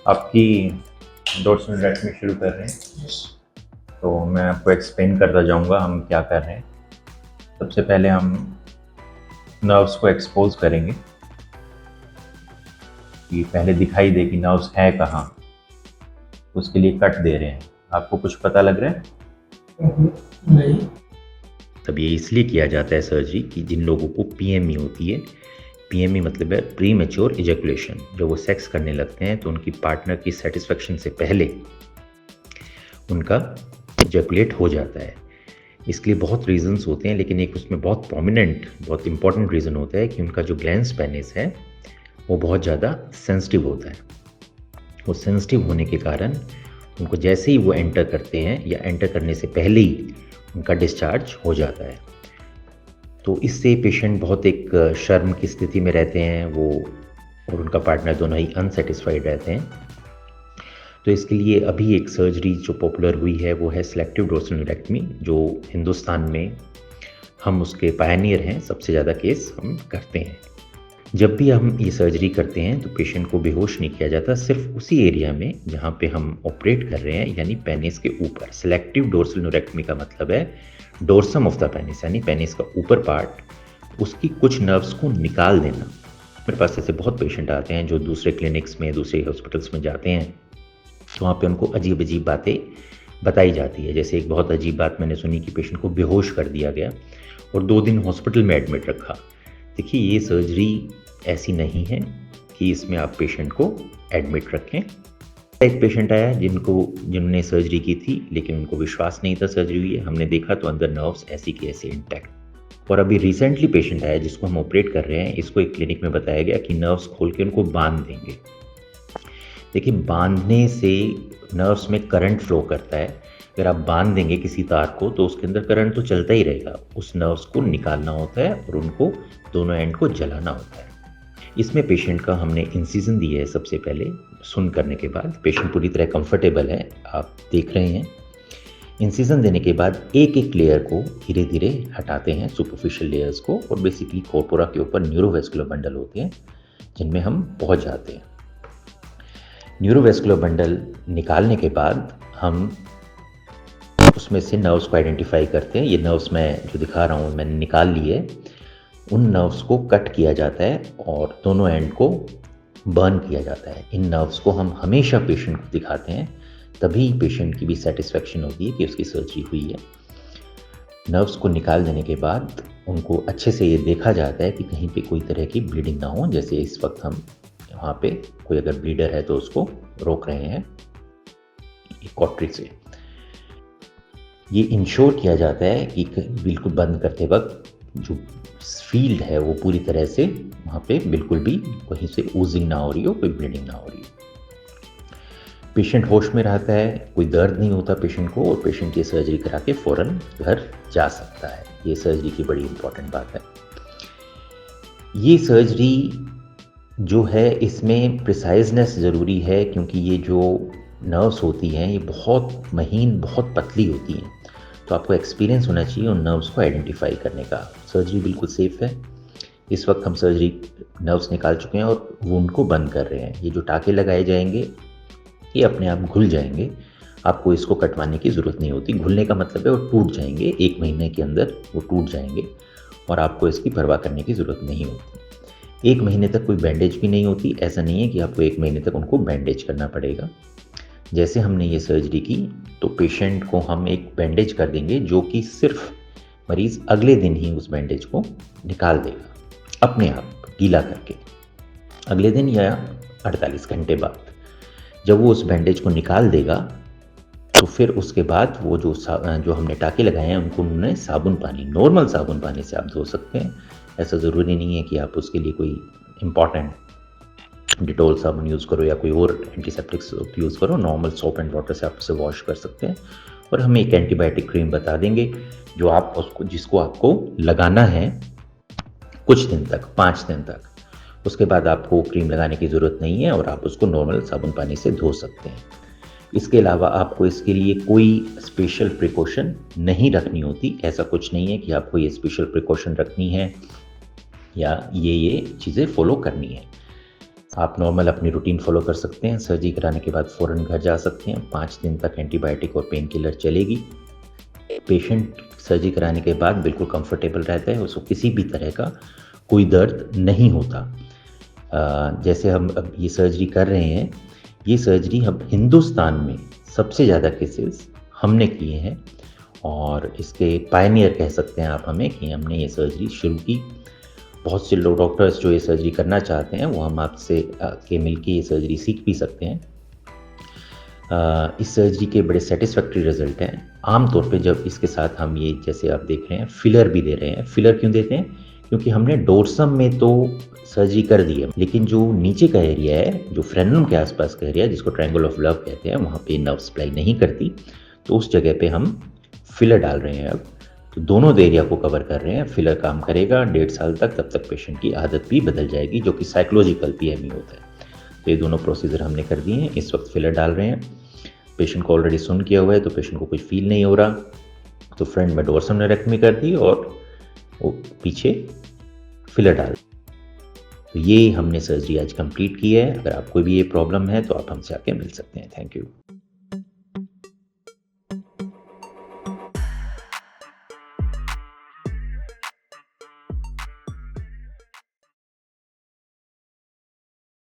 आपकी डोर्सोनोडक्टमी शुरू कर रहे हैं। तो मैं आपको एक्सप्लेन करता जाऊंगा हम क्या कर रहे हैं। सबसे पहले हम नर्व्स को एक्सपोज करेंगे कि पहले दिखाई दे कि नर्व्स है कहाँ। उसके लिए कट दे रहे हैं। आपको कुछ पता लग रहा है? नहीं। तब ये इसलिए किया जाता है सर्जरी कि जिन लोगों को पीएमई होती है, पीएमई मतलब है प्री मैच्योर इजैकुलेशन, जब वो सेक्स करने लगते हैं तो उनकी पार्टनर की सेटिस्फेक्शन से पहले उनका इजैकुलेट हो जाता है। इसके लिए बहुत रीजंस होते हैं, लेकिन एक उसमें बहुत प्रोमिनेंट, बहुत इंपॉर्टेंट रीज़न होता है कि उनका जो ग्लैंड्स पेनिस है वो बहुत ज़्यादा सेंसिटिव होता है। वो सेंसिटिव होने के कारण उनको जैसे ही वो एंटर करते हैं या एंटर करने से पहले ही उनका डिस्चार्ज हो जाता है। तो इससे पेशेंट बहुत एक शर्म की स्थिति में रहते हैं, वो और उनका पार्टनर दोनों ही अनसेटिस्फाइड रहते हैं। तो इसके लिए अभी एक सर्जरी जो पॉपुलर हुई है वो है सिलेक्टिव डोर्सोनोडक्टमी, जो हिंदुस्तान में हम उसके पायनियर हैं, सबसे ज़्यादा केस हम करते हैं। जब भी हम ये सर्जरी करते हैं तो पेशेंट को बेहोश नहीं किया जाता, सिर्फ उसी एरिया में जहाँ पे हम ऑपरेट कर रहे हैं, यानी पेनिस के ऊपर। सिलेक्टिव डोर्सोनोडक्टमी का मतलब है डोर्सम ऑफ द पेनिस, यानी पेनिस का ऊपर पार्ट, उसकी कुछ नर्व्स को निकाल देना। मेरे पास ऐसे बहुत पेशेंट आते हैं जो दूसरे क्लिनिक्स में, दूसरे हॉस्पिटल्स में जाते हैं, तो वहाँ पे उनको अजीब अजीब बातें बताई जाती है। जैसे एक बहुत अजीब बात मैंने सुनी कि पेशेंट को बेहोश कर दिया गया और 2 दिन हॉस्पिटल में एडमिट रखा। देखिए, ये सर्जरी ऐसी नहीं है कि इसमें आप पेशेंट को एडमिट रखें। एक पेशेंट आया जिन्होंने सर्जरी की थी, लेकिन उनको विश्वास नहीं था सर्जरी हुई है। हमने देखा तो अंदर नर्व्स ऐसी की ऐसी इंटैक्ट। और अभी रिसेंटली पेशेंट आया जिसको हम ऑपरेट कर रहे हैं, इसको एक क्लिनिक में बताया गया कि नर्व्स खोल के उनको बांध देंगे। देखिए, बांधने से नर्व्स में करंट फ्लो करता है। अगर आप बांध देंगे किसी तार को तो उसके अंदर करंट तो चलता ही रहेगा। उस नर्व्स को निकालना होता है और उनको दोनों एंड को जलाना होता है। इसमें पेशेंट का हमने इंसिजन दी है सबसे पहले। सुन करने के बाद पेशेंट पूरी तरह कंफर्टेबल है, आप देख रहे हैं। इंसिजन देने के बाद एक एक लेयर को धीरे धीरे हटाते हैं, सुपरफिशियल लेयर्स को, और बेसिकली कॉर्पोरा के ऊपर न्यूरोवेस्कुलर बंडल होते हैं जिनमें हम पहुंच जाते हैं। न्यूरोवेस्कुलर बंडल निकालने के बाद हम उसमें से नर्व्स को आइडेंटिफाई करते हैं। ये नर्व्स मैं जो दिखा रहा हूँ मैंने निकाल ली है। उन नर्व्स को कट किया जाता है और दोनों एंड को बर्न किया जाता है। इन नर्व्स को हम हमेशा पेशेंट को दिखाते हैं, तभी पेशेंट की भी सेटिस्फेक्शन होती है कि उसकी सर्जरी हुई है। नर्व्स को निकाल देने के बाद उनको अच्छे से ये देखा जाता है कि कहीं पे कोई तरह की ब्लीडिंग ना हो। जैसे इस वक्त हम वहाँ पे कोई अगर ब्लीडर है तो उसको रोक रहे हैं कॉटरी से। ये इंश्योर किया जाता है कि बिल्कुल बंद करते वक्त जो फील्ड है वो पूरी तरह से वहाँ पे बिल्कुल भी कहीं से ऊजिंग ना हो रही हो, कोई ब्लीडिंग ना हो रही हो। पेशेंट होश में रहता है, कोई दर्द नहीं होता पेशेंट को, और पेशेंट ये सर्जरी करा के फ़ौरन घर जा सकता है। ये सर्जरी की बड़ी इंपॉर्टेंट बात है। ये सर्जरी जो है इसमें प्रिसाइजनेस ज़रूरी है, क्योंकि ये जो नर्व्स होती हैं ये बहुत महीन, बहुत पतली होती हैं। तो आपको एक्सपीरियंस होना चाहिए उन नर्व्स को आइडेंटिफाई करने का। सर्जरी बिल्कुल सेफ है। इस वक्त हम सर्जरी नर्व्स निकाल चुके हैं और वुंड को बंद कर रहे हैं। ये जो टाँके लगाए जाएंगे ये अपने आप घुल जाएंगे, आपको इसको कटवाने की ज़रूरत नहीं होती। घुलने का मतलब है वो टूट जाएंगे, 1 महीने के अंदर वो टूट जाएंगे और आपको इसकी परवाह करने की ज़रूरत नहीं होती। 1 महीने तक कोई बैंडेज भी नहीं होती। ऐसा नहीं है कि आपको 1 महीने तक उनको बैंडेज करना पड़ेगा। जैसे हमने ये सर्जरी की तो पेशेंट को हम एक बैंडेज कर देंगे, जो कि सिर्फ मरीज़ अगले दिन ही उस बैंडेज को निकाल देगा अपने आप, गीला करके। अगले दिन या 48 घंटे बाद जब वो उस बैंडेज को निकाल देगा तो फिर उसके बाद वो जो हमने टाँके लगाए हैं उनको उन्होंने साबुन पानी, नॉर्मल साबुन पानी से आप धो सकते हैं। ऐसा ज़रूरी नहीं है कि आप उसके लिए कोई इम्पॉर्टेंट डिटॉल साबुन यूज़ करो या कोई और एंटीसेप्टिक सोप यूज़ करो। नॉर्मल सोप एंड वाटर से आप उसे वॉश कर सकते हैं। और हम एक एंटीबायोटिक क्रीम बता देंगे जिसको आपको लगाना है कुछ दिन तक, 5 दिन तक। उसके बाद आपको क्रीम लगाने की ज़रूरत नहीं है और आप उसको नॉर्मल साबुन पानी से धो सकते हैं। इसके अलावा आपको इसके लिए कोई स्पेशल प्रिकॉशन नहीं रखनी होती। ऐसा कुछ नहीं है कि आपको ये स्पेशल प्रिकॉशन रखनी है या ये चीज़ें फॉलो करनी है। आप नॉर्मल अपनी रूटीन फॉलो कर सकते हैं। सर्जरी कराने के बाद फ़ौरन घर जा सकते हैं। 5 दिन तक एंटीबायोटिक और पेन किलर चलेगी। पेशेंट सर्जरी कराने के बाद बिल्कुल कंफर्टेबल रहता है, उसको किसी भी तरह का कोई दर्द नहीं होता। जैसे हम अब ये सर्जरी कर रहे हैं, ये सर्जरी हम हिंदुस्तान में सबसे ज़्यादा केसेस हमने किए हैं और इसके पायनियर कह सकते हैं आप हमें कि हमने ये सर्जरी शुरू की। बहुत से लोग डॉक्टर्स जो ये सर्जरी करना चाहते हैं वो हम आपसे के मिलके ये सर्जरी सीख भी सकते हैं। इस सर्जरी के बड़े सेटिस्फैक्टरी रिजल्ट हैं। आमतौर पे जब इसके साथ हम ये जैसे आप देख रहे हैं फिलर भी दे रहे हैं। फिलर क्यों देते हैं? क्योंकि हमने डोर्सम में तो सर्जरी कर दी है, लेकिन जो नीचे का एरिया है, जो फ्रेनम के आसपास का एरिया जिसको ट्रायंगल ऑफ लव कहते हैं, वहाँ पे नर्व सप्लाई नहीं करती, तो उस जगह पे हम फिलर डाल रहे हैं। अब तो दोनों एरिया को कवर कर रहे हैं। फिलर काम करेगा 1.5 साल तक, तब तक पेशेंट की आदत भी बदल जाएगी, जो कि साइकोलॉजिकल PME होता है। तो ये दोनों प्रोसीजर हमने कर दिए हैं। इस वक्त फिलर डाल रहे हैं। पेशेंट को ऑलरेडी सुन किया हुआ है तो पेशेंट को कुछ फील नहीं हो रहा, तो फ्रंट में डोर्समनेक्टमी कर दी और वो पीछे फिलर डाल। तो ये हमने सर्जरी आज कंप्लीट की है। अगर आपको भी ये प्रॉब्लम है तो आप हमसे आके मिल सकते हैं। Thank you.